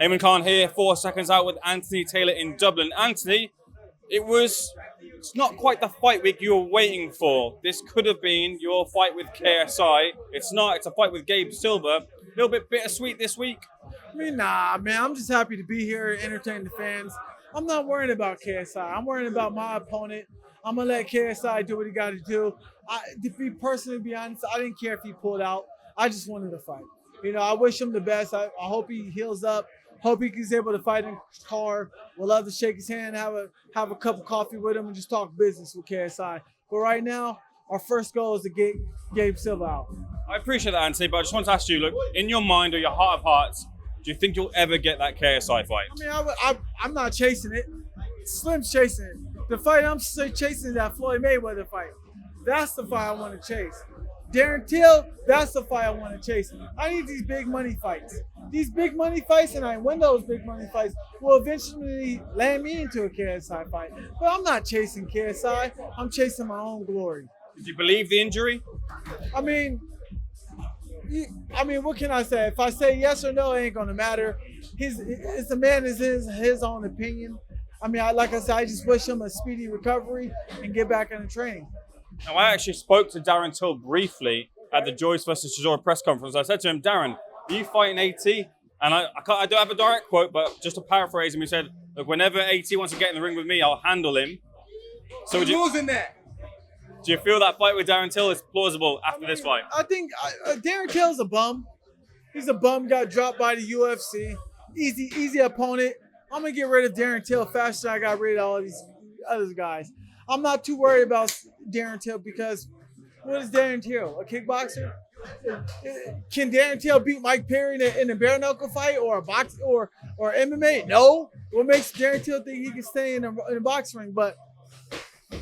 Eamon Khan here, 4 seconds out with Anthony Taylor in Dublin. Anthony, it's not quite the fight week you were waiting for. This could have been your fight with KSI. It's not, it's a fight with Gabe Silver. A little bit bittersweet this week. I mean, nah, man, I'm just happy to be here, entertain the fans. I'm not worrying about KSI. I'm worrying about my opponent. I'm going to let KSI do what he got to do. To be honest, I didn't care if he pulled out. I just wanted to fight. You know, I wish him the best. I hope he heals up. Hope he's able to fight in his car. Would love to shake his hand, have a cup of coffee with him, and just talk business with KSI. But right now, our first goal is to get Gabe Silver out. I appreciate that, Anthony, but I just want to ask you, look, in your mind or your heart of hearts, do you think you'll ever get that KSI fight? I mean, I'm not chasing it. Slim's chasing it. The fight I'm chasing is that Floyd Mayweather fight. That's the fight I want to chase. Darren Till, that's the fight I want to chase. I need these big money fights. These big money fights, and I win those big money fights, will eventually land me into a KSI fight. But I'm not chasing KSI. I'm chasing my own glory. Did you believe the injury? I mean, what can I say? If I say yes or no, it ain't gonna matter. It's a man is his own opinion. I mean, like I said, I just wish him a speedy recovery and get back into training. Now, I actually spoke to Darren Till briefly at the Joyce versus Chisora press conference. I said to him, Darren, are you fighting AT? And I don't have a direct quote, but just to paraphrase him, he said, look, whenever AT wants to get in the ring with me, I'll handle him. So losing that. Do you feel that fight with Darren Till is plausible after this fight? I think Darren Till's a bum. He's a bum, got dropped by the UFC. Easy opponent. I'm going to get rid of Darren Till faster than I got rid of all these other guys. I'm not too worried about Darren Till because what is Darren Till? A kickboxer? Can Darren Till beat Mike Perry in a bare knuckle fight or a box or MMA? No. What makes Darren Till think he can stay in a boxing ring? But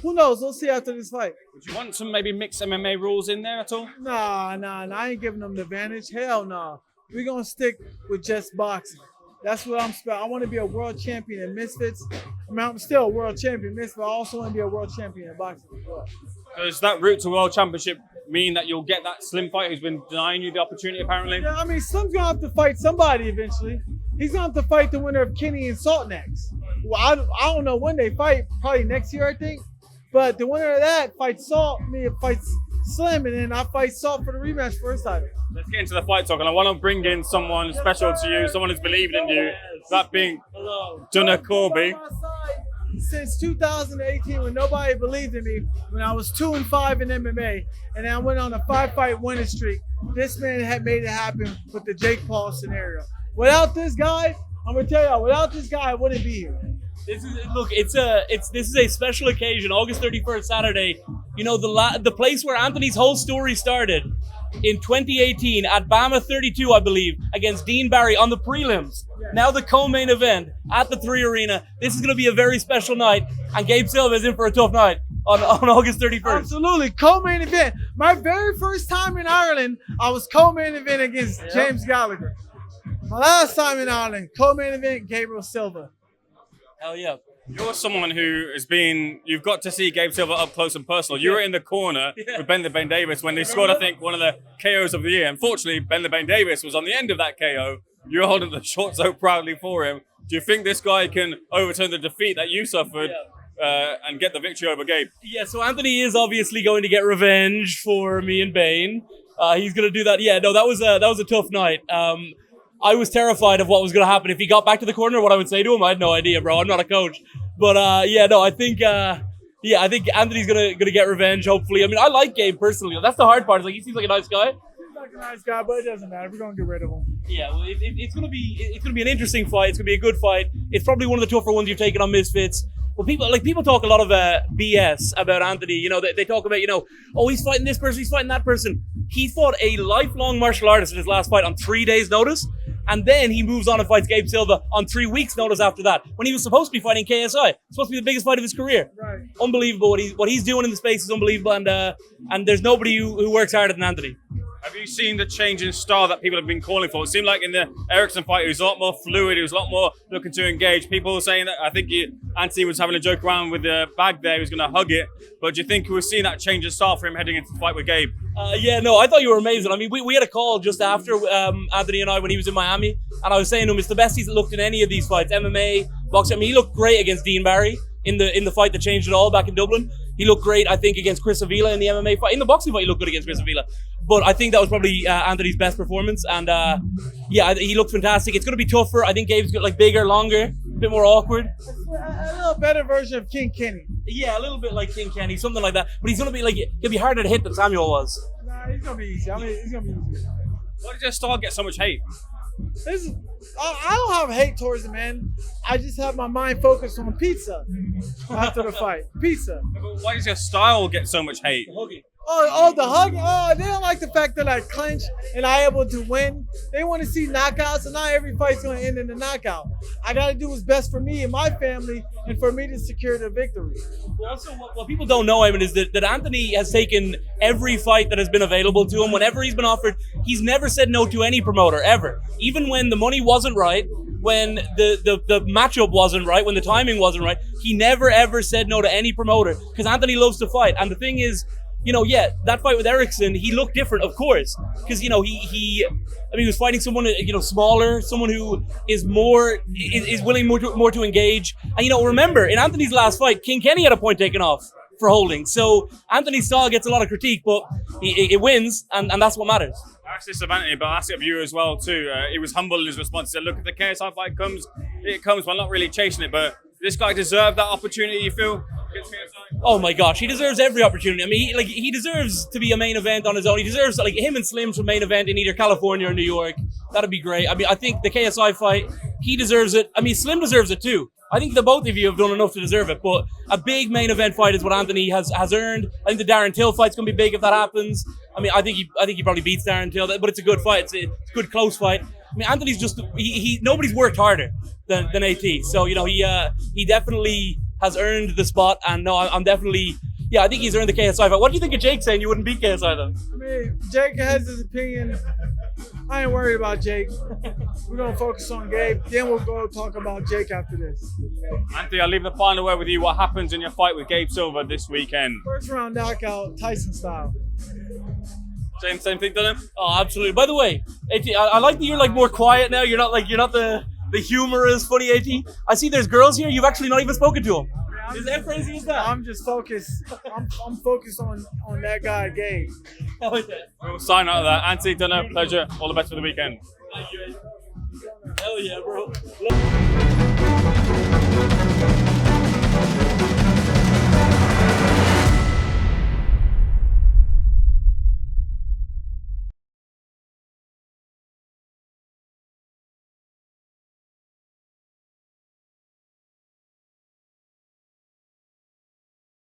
who knows? We'll see after this fight. Would you want some maybe mixed MMA rules in there at all? Nah. I ain't giving them the advantage. Hell no. We're going to stick with just boxing. That's what I'm about. I want to be a world champion in Misfits. I mean, I'm still a world champion in Misfits, but I also want to be a world champion in boxing as well. Does that route to world championship mean that you'll get that Slim fight who's been denying you the opportunity, apparently? Yeah, I mean, Slim's going to have to fight somebody eventually. He's going to have to fight the winner of Kenny and Salt next. Well, I don't know when they fight. Probably next year, I think. But the winner of that fights Salt, fights Slim, and then I fight Salt for the rematch for his title. Let's get into the fight talk, and I want to bring in someone special to you, someone who's believed in you, that being Donagh Corby. Since 2018, when nobody believed in me, when I was 2-5 in MMA, and I went on a 5-fight winning streak, this man had made it happen with the Jake Paul scenario. Without this guy, I'm gonna tell y'all, without this guy, I wouldn't be here. This is a special occasion, August 31st, Saturday. You know, the place where Anthony's whole story started in 2018 at Bama 32, I believe, against Dean Barry on the prelims. Yeah. Now the co-main event at the 3 Arena. This is going to be a very special night, and Gabe Silva is in for a tough night on August 31st. Absolutely, co-main event. My very first time in Ireland, I was co-main event against James Gallagher. My last time in Ireland, co-main event, Gabriel Silva. Hell yeah. You're someone who has been, you've got to see Gabe Silva up close and personal. You were in the corner with Ben the Bane Davis when they scored, I think, one of the KOs of the year. Unfortunately, Ben the Bane Davis was on the end of that KO. You're holding the short so proudly for him. Do you think this guy can overturn the defeat that you suffered and get the victory over Gabe? Yeah, so Anthony is obviously going to get revenge for me and Bane. He's going to do that. Yeah, no, that was a tough night. I was terrified of what was going to happen. If he got back to the corner, what I would say to him, I had no idea, bro. I'm not a coach. But I think Anthony's gonna get revenge, hopefully. I mean, I like Gabe personally. That's the hard part. Is like he seems like a nice guy. He's like a nice guy, but it doesn't matter. We're gonna get rid of him. Yeah, well, it's gonna be an interesting fight. It's gonna be a good fight. It's probably one of the tougher ones you've taken on Misfits. Well, people talk a lot of BS about Anthony. You know, they talk about, oh, he's fighting this person, he's fighting that person. He fought a lifelong martial artist in his last fight on 3 days' notice. And then he moves on and fights Gabe Silva on 3 weeks' notice after that, when he was supposed to be fighting KSI. It's supposed to be the biggest fight of his career. Right. Unbelievable. What he's doing in the space is unbelievable, and there's nobody who works harder than Anthony. Have you seen the change in style that people have been calling for? It seemed like in the Erickson fight, he was a lot more fluid. He was a lot more looking to engage. People were saying that, I think Anthony was having a joke around with the bag there. He was going to hug it. But do you think we're seeing that change in style for him heading into the fight with Gabe? Yeah, no, I thought you were amazing. I mean, we had a call just after Anthony and I when he was in Miami, and I was saying to him, it's the best he's looked in any of these fights, MMA, boxing. I mean, he looked great against Dean Barry in the fight that changed it all back in Dublin. He looked great, I think, against Chris Avila in the MMA fight. In the boxing fight, he looked good against Chris Avila. But I think that was probably Anthony's best performance, and yeah, he looked fantastic. It's going to be tougher. I think Gabe's got like bigger, longer, a bit more awkward. A little better version of King Kenny. Yeah, a little bit like King Kenny, something like that. But he's going to be like, he'll be harder to hit than Samuel was. Nah, he's going to be easy. I mean, he's going to be easy. Why did your style get so much hate? I don't have hate towards him, man. I just have my mind focused on pizza after the fight. Pizza. But why does your style get so much hate? Oh, the hug. Oh, they don't like the fact that I clinch and I able to win. They want to see knockouts, and not every fight's going to end in a knockout. I got to do what's best for me and my family, and for me to secure the victory. Also, what people don't know, Eamon, is that Anthony has taken every fight that has been available to him. Whenever he's been offered, he's never said no to any promoter, ever. Even when the money wasn't right, when the matchup wasn't right, when the timing wasn't right, he never, ever said no to any promoter, because Anthony loves to fight. And the thing is, you know, yeah, that fight with Erickson, he looked different, of course, because, you know, he was fighting someone, you know, smaller, someone who is willing more to engage. And, you know, remember, in Anthony's last fight, King Kenny had a point taken off for holding. So Anthony's style gets a lot of critique, but it wins, and that's what matters. I asked this of Anthony, but I asked it of you as well, too. He was humble in his response. He said, look, if the KSI fight comes, it comes. Well, not really chasing it, but this guy deserved that opportunity, you feel? Oh my gosh, he deserves every opportunity. I mean, he deserves to be a main event on his own. He deserves, like, him and Slim to main event in either California or New York. That'd be great. I mean, I think the KSI fight, he deserves it. I mean, Slim deserves it too. I think the both of you have done enough to deserve it, but a big main event fight is what Anthony has earned. I think the Darren Till fight's gonna be big if that happens. I mean, I think he probably beats Darren Till, but it's a good fight. It's a good close fight. I mean, Anthony's just nobody's worked harder than AT. So, you know, he definitely has earned the spot, and no, I'm definitely, yeah, I think he's earned the KSI fight. What do you think of Jake saying you wouldn't beat KSI then? I mean, Jake has his opinion. I ain't worried about Jake. We're going to focus on Gabe. Then we'll go talk about Jake after this. Anthony, I'll leave the final word with you. What happens in your fight with Gabe Silva this weekend? First round knockout, Tyson style. Same thing, Dylan? Oh, absolutely. By the way, AT, I like that you're like more quiet now. You're not the humorous, funny AT. I see there's girls here. You've actually not even spoken to them. Is that crazy as that? I'm just focused. I'm focused on that guy, Gabe. We'll sign out of that. Anthony, Donagh, pleasure. All the best for the weekend. Thank you. Hell yeah, bro.